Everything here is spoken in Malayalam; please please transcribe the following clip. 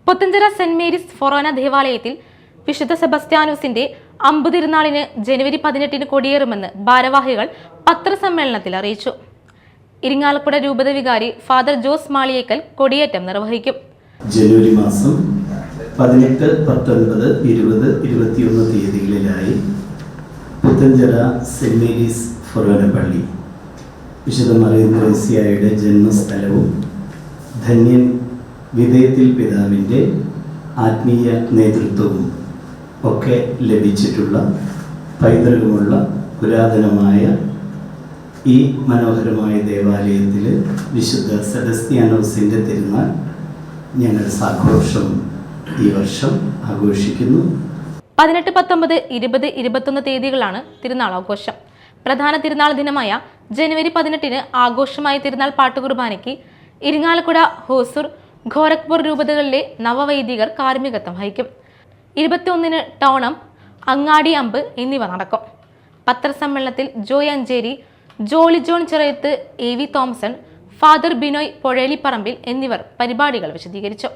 പുത്തഞ്ചിറ സെന്റ് മേരീസ് ഫൊറോന ദേവാലയത്തിൽ വിശുദ്ധ സെബസ്ത്യാനോസിന്റെ അമ്പുതിരുനാളിന് ജനുവരി 18 കൊടിയേറുമെന്ന് ഭാരവാഹികൾ പത്രസമ്മേളനത്തിൽ അറിയിച്ചു. ഇരിങ്ങാലക്കുട രൂപത വികാരി ഫാദർ ജോസ് മാളിയേക്കൽ കൊടിയേറ്റം നിർവഹിക്കും. ജനുവരി മാസം 18, 19, 20, 21 തീയതികളിലായി പുത്തഞ്ചിറ സെന്റ് മേരീസ് ഫൊറോന പള്ളി വിശുദ്ധ മറിയം ത്രേസ്യായുടെ ജന്മസ്ഥലവും ധന്യൻ വിധേയത്തിൽ പിതാവിൻ്റെ ആത്മീയ നേതൃത്വവും ഒക്കെ ലഭിച്ചിട്ടുള്ള പൈതൃകമുള്ള പുരാതനമായ ഈ മനോഹരമായ ദേവാലയത്തിൽ വിശുദ്ധ സെബസ്ത്യാനോസിൻ്റെ തിരുനാൾ ഞങ്ങൾ സാഘോഷം ഈ വർഷം ആഘോഷിക്കുന്നു. 18, 19, 20, 21 തീയതികളാണ് തിരുനാൾ ആഘോഷം. പ്രധാന തിരുനാൾ ദിനമായ ജനുവരി 18 ആഘോഷമായ തിരുനാൾ പാട്ടുകുർബാനയ്ക്ക് ഇരിങ്ങാലക്കുട, ഹോസൂർ, ഗോരഖ്പൂർ രൂപതകളിലെ നവവൈദികർ കാർമ്മികത്വം വഹിക്കും. 21 ടൗണം, അങ്ങാടി അമ്പ് എന്നിവ നടക്കും. പത്രസമ്മേളനത്തിൽ ജോയ് അഞ്ചേരി, ജോളി ജോൺ ചിറയത്ത്, AV തോമസൺ, ഫാദർ ബിനോയ് പൊഴേലിപ്പറമ്പിൽ എന്നിവർ പരിപാടികൾ വിശദീകരിച്ചു.